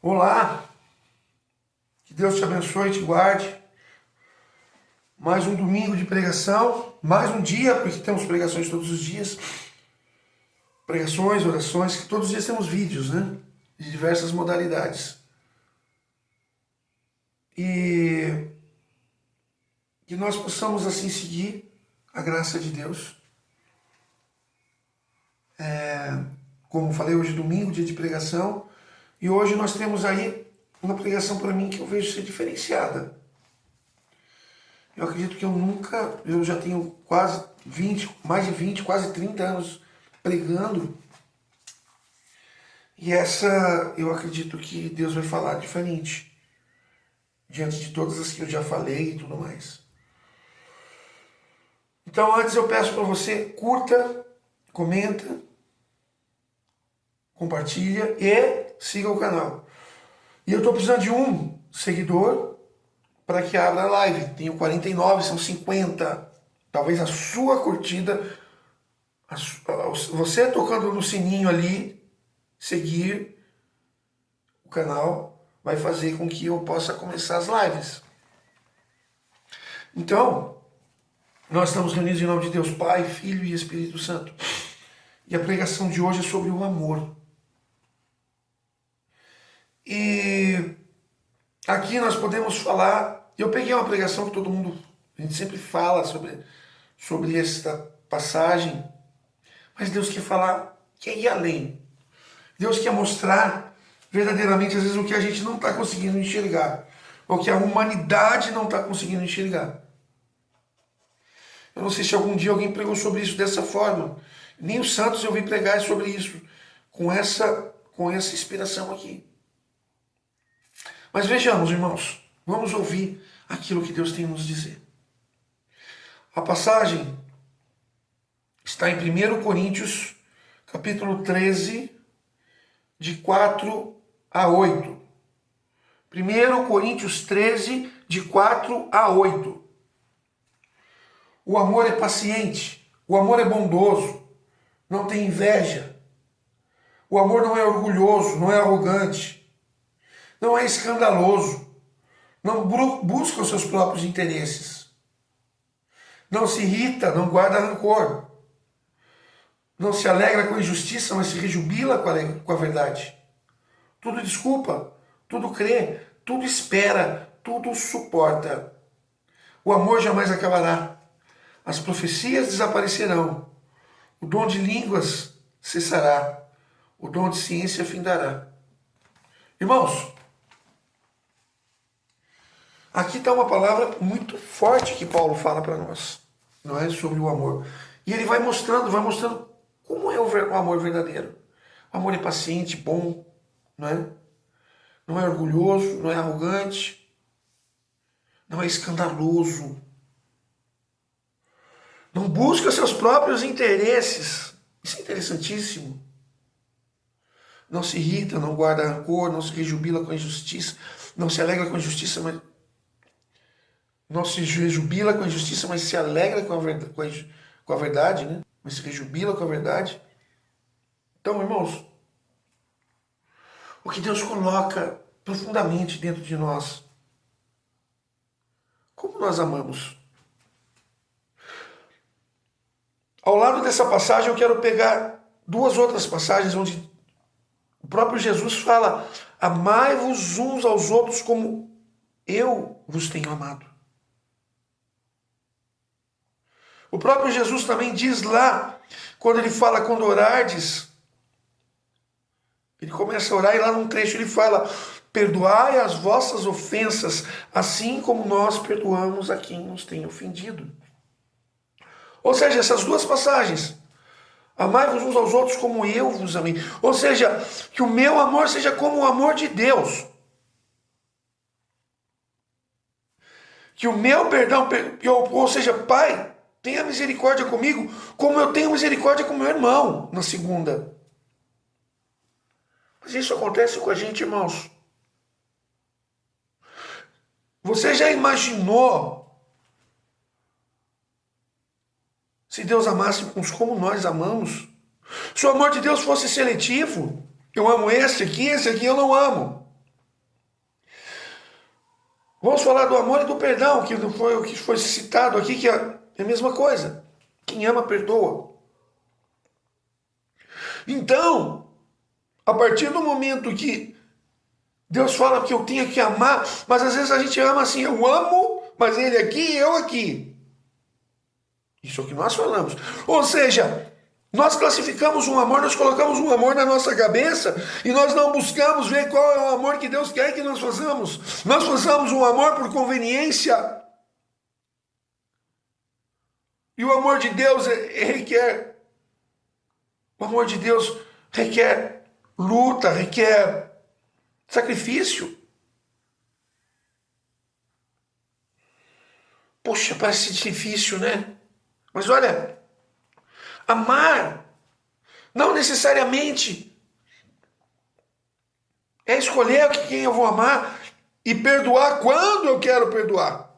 Olá, que Deus te abençoe e te guarde. Mais um domingo de pregação, mais um dia, porque temos pregações todos os dias. Pregações, orações, que todos os dias temos vídeos, né? De diversas modalidades. E que nós possamos assim seguir a graça de Deus. Como falei, hoje é domingo, dia de pregação. E hoje nós temos aí uma pregação para mim que eu vejo ser diferenciada. Eu acredito que eu já tenho quase 20, mais de 20, quase 30 anos pregando. E essa eu acredito que Deus vai falar diferente. Diante de todas as que eu já falei e tudo mais. Então antes eu peço para você, curta, comenta, compartilha e siga o canal. E eu estou precisando de um seguidor para que abra a live. Tenho 49, são 50. Talvez a sua curtida, você tocando no sininho ali, seguir o canal, vai fazer com que eu possa começar as lives. Então, nós estamos reunidos em nome de Deus Pai, Filho e Espírito Santo. E a pregação de hoje é sobre o amor. E aqui nós podemos falar, eu peguei uma pregação que todo mundo, a gente sempre fala sobre esta passagem, mas Deus quer falar, quer ir além. Deus quer mostrar verdadeiramente, às vezes, o que a gente não está conseguindo enxergar, ou que a humanidade não está conseguindo enxergar. Eu não sei se algum dia alguém pregou sobre isso dessa forma, nem os santos eu vi pregar sobre isso, com essa inspiração aqui. Mas vejamos, irmãos, vamos ouvir aquilo que Deus tem a nos dizer. A passagem está em 1 Coríntios, capítulo 13, de 4 a 8. 1 Coríntios 13, de 4 a 8. O amor é paciente, o amor é bondoso, não tem inveja. O amor não é orgulhoso, não é arrogante. Não é escandaloso, não busca os seus próprios interesses, não se irrita, não guarda rancor, não se alegra com a injustiça, mas se rejubila com a verdade. Tudo desculpa, tudo crê, tudo espera, tudo suporta. O amor jamais acabará, as profecias desaparecerão, o dom de línguas cessará, o dom de ciência findará. Irmãos, aqui está uma palavra muito forte que Paulo fala para nós, não é? Sobre o amor. E ele vai mostrando como é o amor verdadeiro. O amor é paciente, bom, não é? Não é orgulhoso, não é arrogante, não é escandaloso. Não busca seus próprios interesses. Isso é interessantíssimo. Não se irrita, não guarda rancor, não se rejubila com a injustiça, não se alegra com a injustiça, mas não se rejubila com a injustiça, mas se alegra com a verdade, né? Mas se rejubila com a verdade. Então, irmãos, o que Deus coloca profundamente dentro de nós, como nós amamos. Ao lado dessa passagem, eu quero pegar duas outras passagens onde o próprio Jesus fala: amai-vos uns aos outros como eu vos tenho amado. O próprio Jesus também diz lá, quando ele fala, quando orardes, ele começa a orar e lá num trecho ele fala: perdoai as vossas ofensas, assim como nós perdoamos a quem nos tem ofendido. Ou seja, essas duas passagens, amai-vos uns aos outros como eu vos amei. Ou seja, que o meu amor seja como o amor de Deus. Que o meu perdão, ou seja, Pai, tenha misericórdia comigo, como eu tenho misericórdia com meu irmão, na segunda. Mas isso acontece com a gente, irmãos. Você já imaginou se Deus amasse uns como nós amamos? Se o amor de Deus fosse seletivo, eu amo esse aqui eu não amo. Vamos falar do amor e do perdão, que foi o que foi citado aqui, que é a mesma coisa. Quem ama, perdoa. Então, a partir do momento que Deus fala que eu tenho que amar, mas às vezes a gente ama assim, eu amo, mas ele aqui e eu aqui. Isso é o que nós falamos. Ou seja, nós classificamos um amor, nós colocamos um amor na nossa cabeça e nós não buscamos ver qual é o amor que Deus quer que nós façamos. Nós façamos um amor por conveniência. E o amor de Deus requer. O amor de Deus requer luta, requer sacrifício. Poxa, parece difícil, né? Mas olha, amar não necessariamente é escolher quem eu vou amar e perdoar quando eu quero perdoar.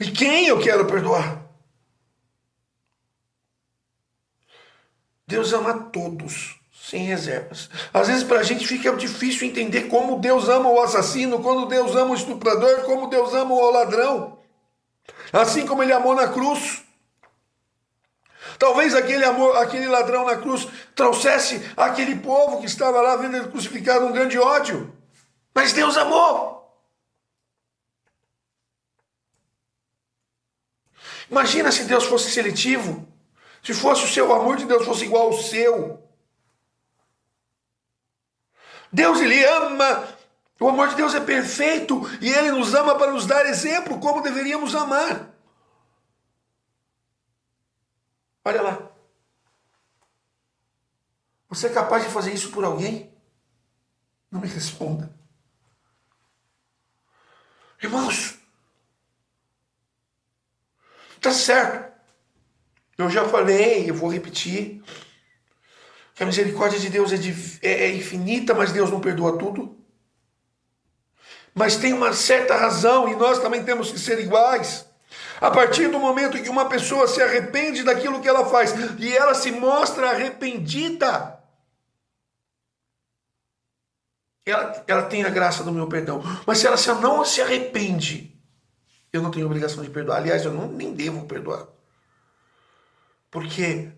E quem eu quero perdoar. Deus ama todos, sem reservas. Às vezes para a gente fica difícil entender como Deus ama o assassino, como Deus ama o estuprador, como Deus ama o ladrão. Assim como ele amou na cruz. Talvez aquele ladrão na cruz trouxesse aquele povo que estava lá vendo ele crucificado um grande ódio. Mas Deus amou. Imagina se Deus fosse seletivo. Se fosse o seu amor de Deus fosse igual ao seu. Deus, ele ama. O amor de Deus é perfeito e ele nos ama para nos dar exemplo como deveríamos amar. Olha lá. Você é capaz de fazer isso por alguém? Não me responda. Irmãos, tá certo. Eu já falei, eu vou repetir, que a misericórdia de Deus é infinita, mas Deus não perdoa tudo. Mas tem uma certa razão e nós também temos que ser iguais. A partir do momento que uma pessoa se arrepende daquilo que ela faz e ela se mostra arrependida, ela tem a graça do meu perdão. Mas se ela não se arrepende, eu não tenho obrigação de perdoar. Aliás, eu nem devo perdoar. Porque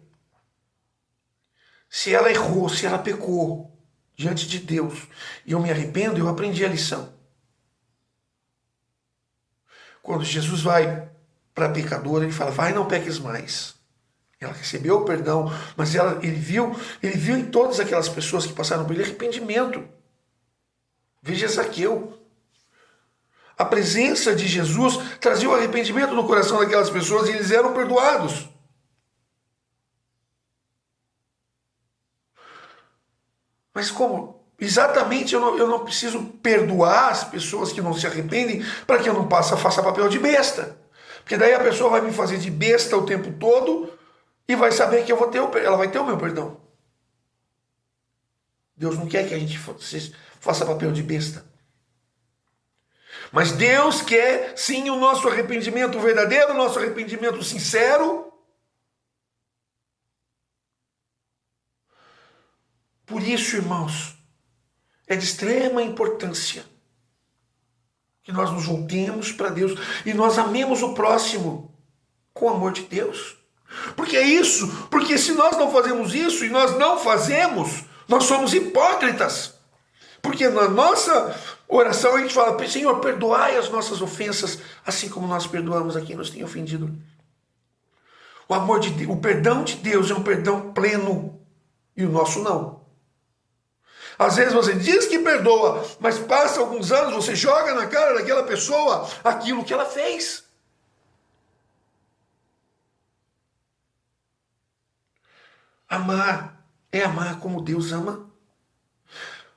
se ela errou, se ela pecou diante de Deus e eu me arrependo, eu aprendi a lição. Quando Jesus vai para a pecadora, ele fala, vai, não peques mais. Ela recebeu o perdão, mas ele viu em todas aquelas pessoas que passaram por ele arrependimento. Veja Zaqueu. A presença de Jesus trazia o arrependimento no coração daquelas pessoas e eles eram perdoados. Mas como? Exatamente, eu não preciso perdoar as pessoas que não se arrependem para que eu não faça papel de besta. Porque daí a pessoa vai me fazer de besta o tempo todo e vai saber que ela vai ter o meu perdão. Deus não quer que a gente faça papel de besta. Mas Deus quer sim o nosso arrependimento verdadeiro, o nosso arrependimento sincero. Por isso, irmãos, é de extrema importância que nós nos voltemos para Deus e nós amemos o próximo com o amor de Deus. Porque é isso, porque se nós não fazemos isso e nós não fazemos, nós somos hipócritas. Porque na nossa oração a gente fala, Senhor, perdoai as nossas ofensas, assim como nós perdoamos a quem nos tem ofendido. O perdão de Deus é um perdão pleno e o nosso não. Às vezes você diz que perdoa, mas passa alguns anos, você joga na cara daquela pessoa aquilo que ela fez. Amar é amar como Deus ama.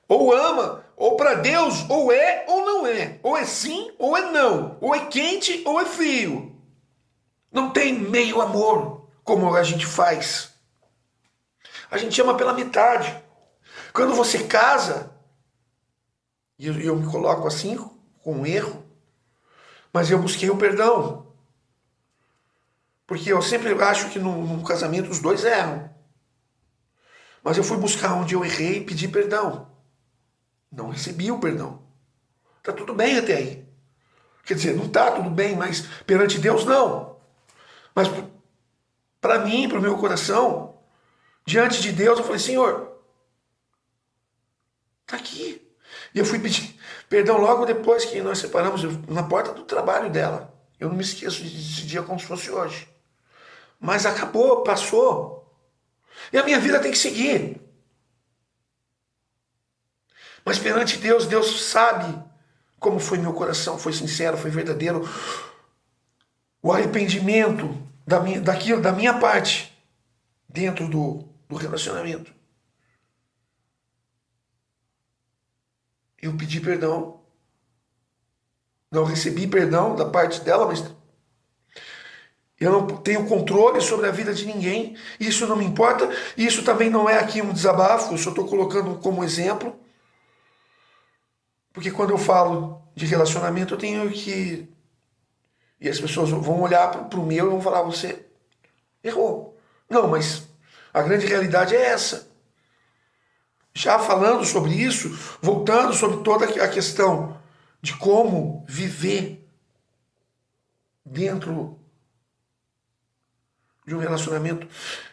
Ou para Deus, ou é ou não é. Ou é sim ou é não. Ou é quente ou é frio. Não tem meio amor como a gente faz. A gente ama pela metade. Quando você casa, e eu me coloco assim, com um erro, mas eu busquei o perdão. Porque eu sempre acho que num casamento os dois erram. Mas eu fui buscar onde eu errei e pedi perdão. Não recebi o perdão. Tá tudo bem até aí. Quer dizer, não tá tudo bem, mas perante Deus não. Mas para mim, para o meu coração, diante de Deus, eu falei, Senhor, tá aqui. E eu fui pedir perdão logo depois que nós separamos, na porta do trabalho dela. Eu não me esqueço desse dia como se fosse hoje. Mas acabou, passou. E a minha vida tem que seguir. Mas perante Deus, Deus sabe como foi meu coração, foi sincero, foi verdadeiro. O arrependimento da minha parte dentro do relacionamento. Eu pedi perdão, não recebi perdão da parte dela, mas eu não tenho controle sobre a vida de ninguém, isso não me importa, isso também não é aqui um desabafo, eu só estou colocando como exemplo, porque quando eu falo de relacionamento eu tenho que... E as pessoas vão olhar para o meu e vão falar, você errou. Não, mas a grande realidade é essa. Já falando sobre isso, voltando sobre toda a questão de como viver dentro de um relacionamento,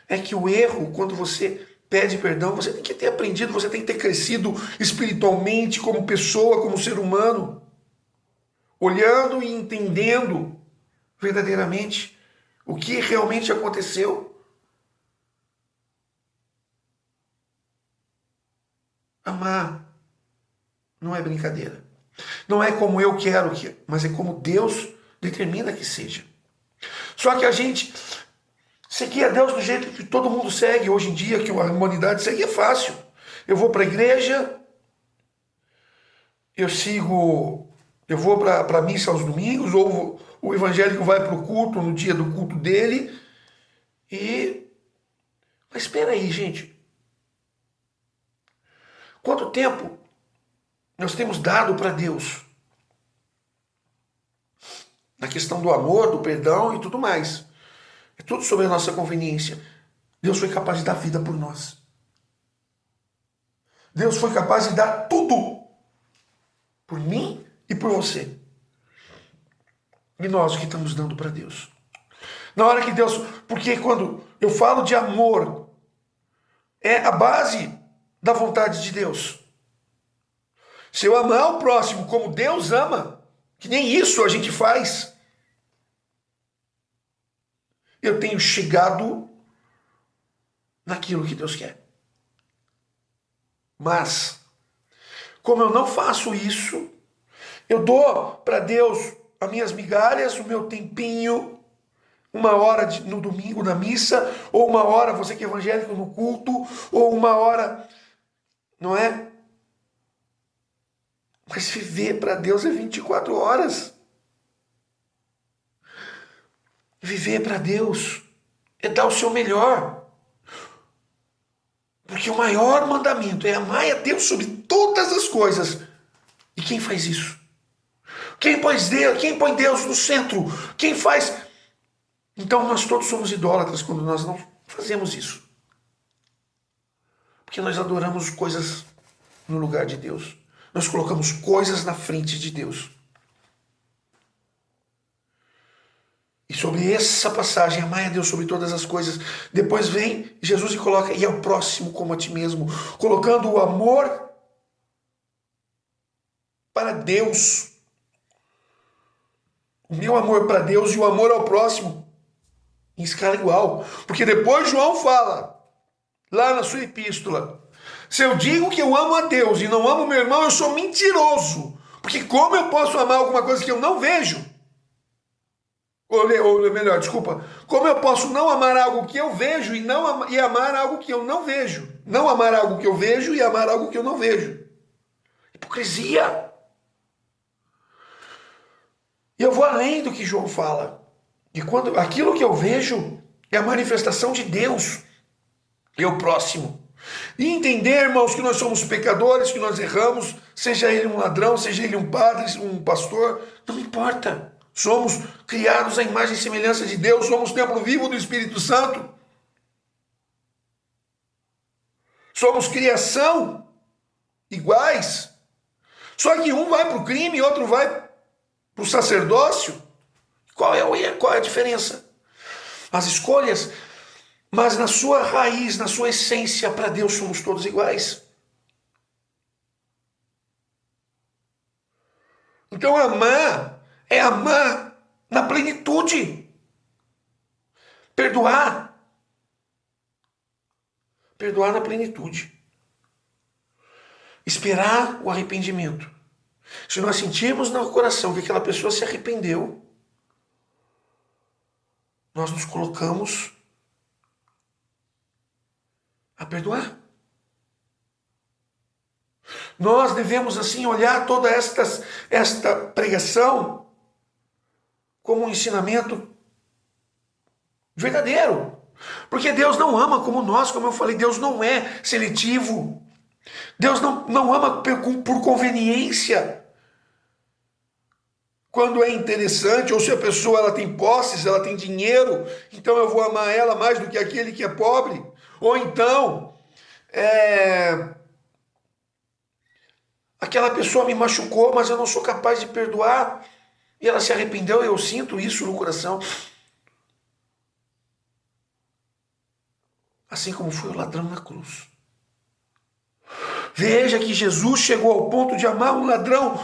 é que o erro, quando você pede perdão, você tem que ter aprendido, você tem que ter crescido espiritualmente, como pessoa, como ser humano, olhando e entendendo verdadeiramente o que realmente aconteceu. Amar não é brincadeira. Não é como eu quero que, mas é como Deus determina que seja. Só que a gente seguir a Deus do jeito que todo mundo segue hoje em dia, que a humanidade segue, é fácil. Eu vou para a igreja, eu vou para a missa aos domingos, ou o evangélico vai para o culto no dia do culto dele. Mas espera aí, gente. Quanto tempo nós temos dado para Deus na questão do amor, do perdão e tudo mais? É tudo sobre a nossa conveniência. Deus foi capaz de dar vida por nós. Deus foi capaz de dar tudo por mim e por você. E nós o que estamos dando para Deus? Na hora que Deus... Porque quando eu falo de amor, é a base da vontade de Deus. Se eu amar o próximo como Deus ama, que nem isso a gente faz, eu tenho chegado naquilo que Deus quer. Mas, como eu não faço isso, eu dou para Deus as minhas migalhas, o meu tempinho, uma hora no domingo na missa, ou uma hora, você que é evangélico, no culto, ou uma hora, não é? Mas viver para Deus é 24 horas. Viver para Deus é dar o seu melhor. Porque o maior mandamento é amar a Deus sobre todas as coisas. E quem faz isso? Quem põe Deus no centro? Quem faz? Então nós todos somos idólatras quando nós não fazemos isso. Porque nós adoramos coisas no lugar de Deus. Nós colocamos coisas na frente de Deus. E sobre essa passagem, amai a Deus sobre todas as coisas, depois vem Jesus e coloca, e ao próximo como a ti mesmo, colocando o amor para Deus. O meu amor para Deus e o amor ao próximo em escala igual. Porque depois João fala, lá na sua epístola, se eu digo que eu amo a Deus e não amo meu irmão, eu sou mentiroso. Porque como eu posso amar alguma coisa que eu não vejo? Ou melhor, desculpa. Como eu posso não amar algo que eu vejo e amar algo que eu não vejo? Não amar algo que eu vejo e amar algo que eu não vejo. Hipocrisia. E eu vou além do que João fala. E quando aquilo que eu vejo é a manifestação de Deus. E o próximo. E entender, irmãos, que nós somos pecadores, que nós erramos, seja ele um ladrão, seja ele um padre, um pastor, não importa. Somos criados à imagem e semelhança de Deus, somos templo vivo do Espírito Santo. Somos criação iguais. Só que um vai para o crime e outro vai para o sacerdócio. Qual é a diferença? As escolhas, mas na sua raiz, na sua essência, para Deus somos todos iguais. Então amar é amar na plenitude. Perdoar. Perdoar na plenitude. Esperar o arrependimento. Se nós sentirmos no coração que aquela pessoa se arrependeu, nós nos colocamos a perdoar. Nós devemos assim olhar toda esta pregação como um ensinamento verdadeiro. Porque Deus não ama como nós, como eu falei, Deus não é seletivo. Deus não ama por conveniência. Quando é interessante, ou se a pessoa ela tem posses, ela tem dinheiro, então eu vou amar ela mais do que aquele que é pobre. Ou então, aquela pessoa me machucou, mas eu não sou capaz de perdoar, e ela se arrependeu, e eu sinto isso no coração. Assim como foi o ladrão na cruz. Veja que Jesus chegou ao ponto de amar um ladrão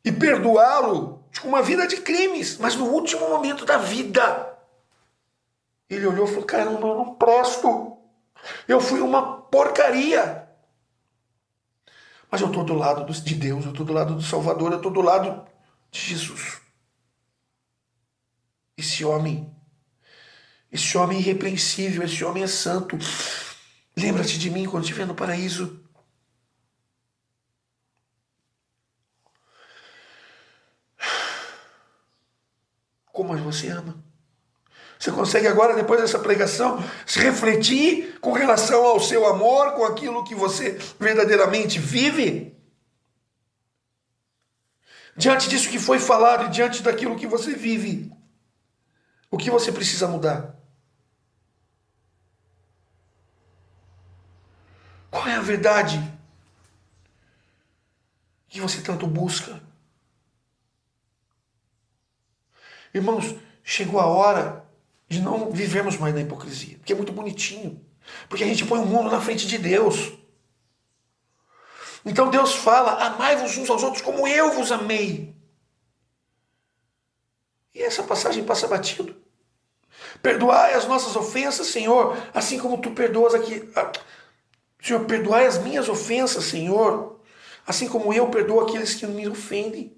e perdoá-lo com uma vida de crimes, mas no último momento da vida, ele olhou e falou: caramba, eu não presto, eu fui uma porcaria, mas eu estou do lado de Deus, eu estou do lado do Salvador, eu estou do lado de Jesus. Esse homem irrepreensível, esse homem é santo. Lembra-te de mim quando estiver no paraíso. Como você ama? Você consegue agora, depois dessa pregação, se refletir com relação ao seu amor, com aquilo que você verdadeiramente vive? Diante disso que foi falado e diante daquilo que você vive, o que você precisa mudar? Qual é a verdade que você tanto busca? Irmãos, chegou a hora de não vivermos mais na hipocrisia, porque é muito bonitinho, porque a gente põe o mundo na frente de Deus. Então Deus fala: amai-vos uns aos outros como eu vos amei. E essa passagem passa batido. Perdoai as nossas ofensas, Senhor, assim como tu perdoas aqui. Senhor, perdoai as minhas ofensas, Senhor, assim como eu perdoo aqueles que me ofendem.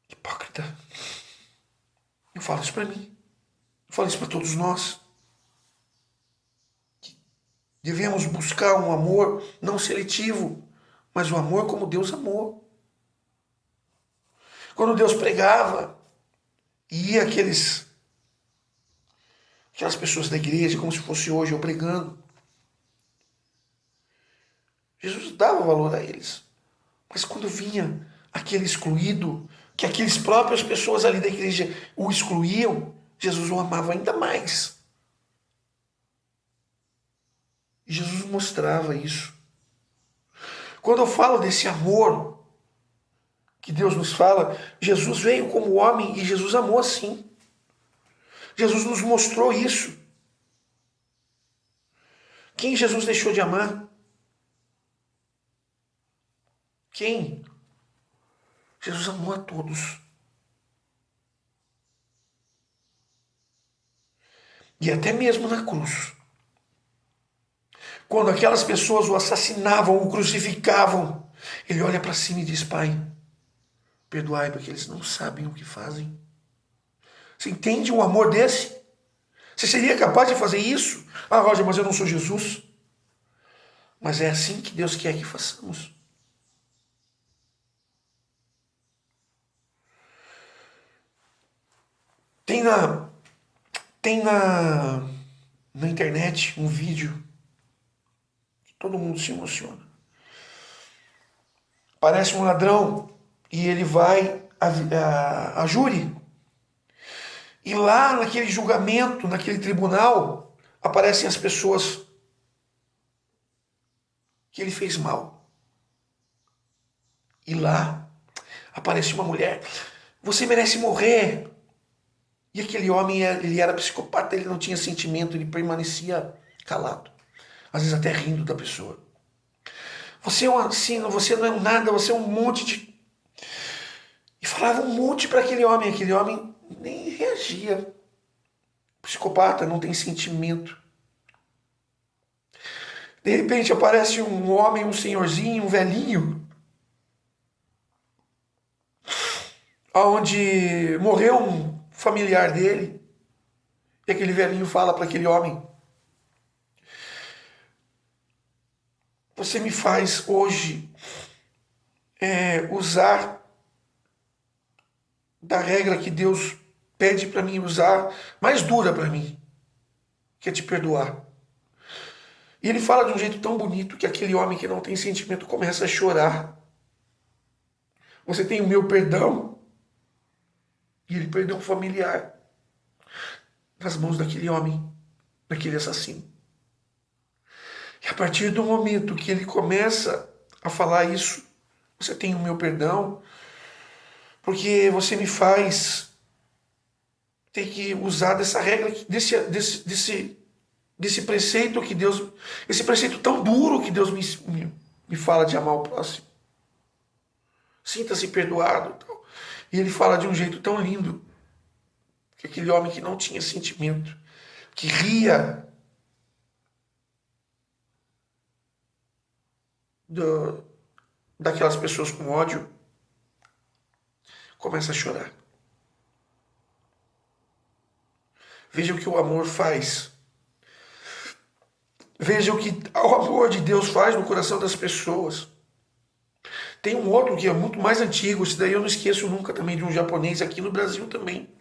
Hipócrita. Eu falo isso para mim. Eu falo isso para todos nós. Devemos buscar um amor não seletivo, mas o amor como Deus amou. Quando Deus pregava, e ia aquelas pessoas da igreja, como se fosse hoje eu pregando, Jesus dava valor a eles. Mas quando vinha aquele excluído, que aqueles próprias pessoas ali da igreja o excluíam, Jesus o amava ainda mais. E Jesus mostrava isso. Quando eu falo desse amor que Deus nos fala, Jesus veio como homem e Jesus amou assim. Jesus nos mostrou isso. Quem Jesus deixou de amar? Quem? Jesus amou a todos. E até mesmo na cruz. Quando aquelas pessoas o assassinavam, o crucificavam, ele olha para cima e diz: Pai, perdoai porque eles não sabem o que fazem. Você entende um amor desse? Você seria capaz de fazer isso? Ah, Roger, mas eu não sou Jesus. Mas é assim que Deus quer que façamos. Tem na internet um vídeo que todo mundo se emociona. Parece um ladrão e ele vai a júri. E lá naquele julgamento, naquele tribunal, aparecem as pessoas que ele fez mal. E lá aparece uma mulher. Você merece morrer. E aquele homem, ele era psicopata, ele não tinha sentimento, ele permanecia calado. Às vezes até rindo da pessoa. Você é um assassino, você não é um nada, você é um monte de... E falava um monte para aquele homem nem reagia. Psicopata não tem sentimento. De repente aparece um homem, um senhorzinho, um velhinho, onde morreu um familiar dele, e aquele velhinho fala para aquele homem: você me faz hoje usar da regra que Deus pede para mim usar, mais dura para mim, que é te perdoar. E ele fala de um jeito tão bonito que aquele homem que não tem sentimento começa a chorar. Você tem o meu perdão? E ele perdeu um familiar nas mãos daquele homem, daquele assassino. E a partir do momento que ele começa a falar isso, você tem o meu perdão, porque você me faz ter que usar dessa regra, desse preceito que Deus, esse preceito tão duro que Deus me fala de amar o próximo. Sinta-se perdoado. E ele fala de um jeito tão lindo, que aquele homem que não tinha sentimento, que ria daquelas pessoas com ódio, começa a chorar. Veja o que o amor faz. Veja o que o amor de Deus faz no coração das pessoas. Tem um outro que é muito mais antigo, esse daí eu não esqueço nunca também, de um japonês aqui no Brasil também,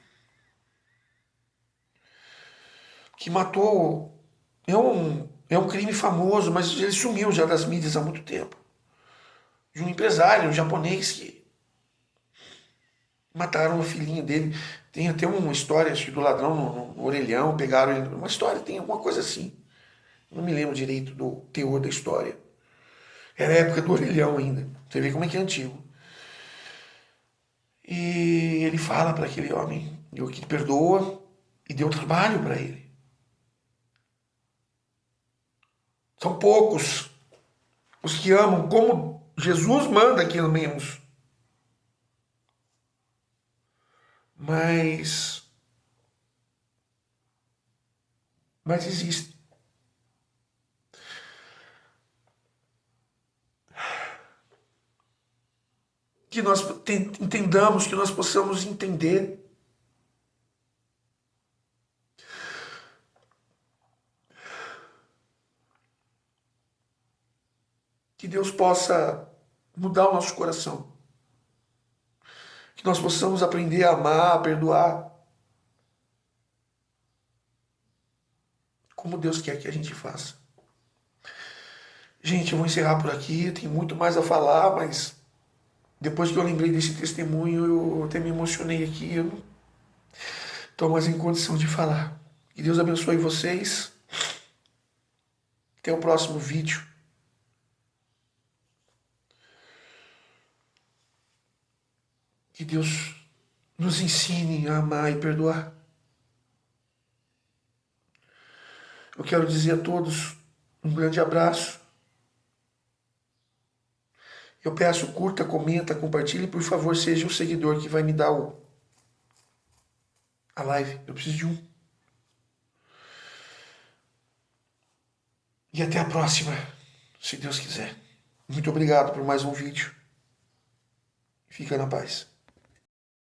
que matou, é um crime famoso, mas ele sumiu já das mídias há muito tempo, de um empresário, um japonês que mataram o filhinho dele. Tem até uma história, acho que do ladrão no orelhão, pegaram ele, uma história, tem alguma coisa assim, não me lembro direito do teor da história. Era a época do orelhão ainda, você vê como é que é antigo. E ele fala para aquele homem, eu que perdoa, e deu trabalho para ele. São poucos os que amam como Jesus manda que amemos. Mas existe. Que nós entendamos, que nós possamos entender que Deus possa mudar o nosso coração, que nós possamos aprender a amar, a perdoar, como Deus quer que a gente faça. Gente, eu vou encerrar por aqui, tem muito mais a falar, mas depois que eu lembrei desse testemunho, eu até me emocionei aqui, eu não estou mais em condição de falar. Que Deus abençoe vocês. Até o próximo vídeo. Que Deus nos ensine a amar e perdoar. Eu quero dizer a todos um grande abraço. Eu peço, curta, comenta, compartilhe, por favor, seja um seguidor que vai me dar a live. Eu preciso de um. E até a próxima, se Deus quiser. Muito obrigado por mais um vídeo. Fica na paz.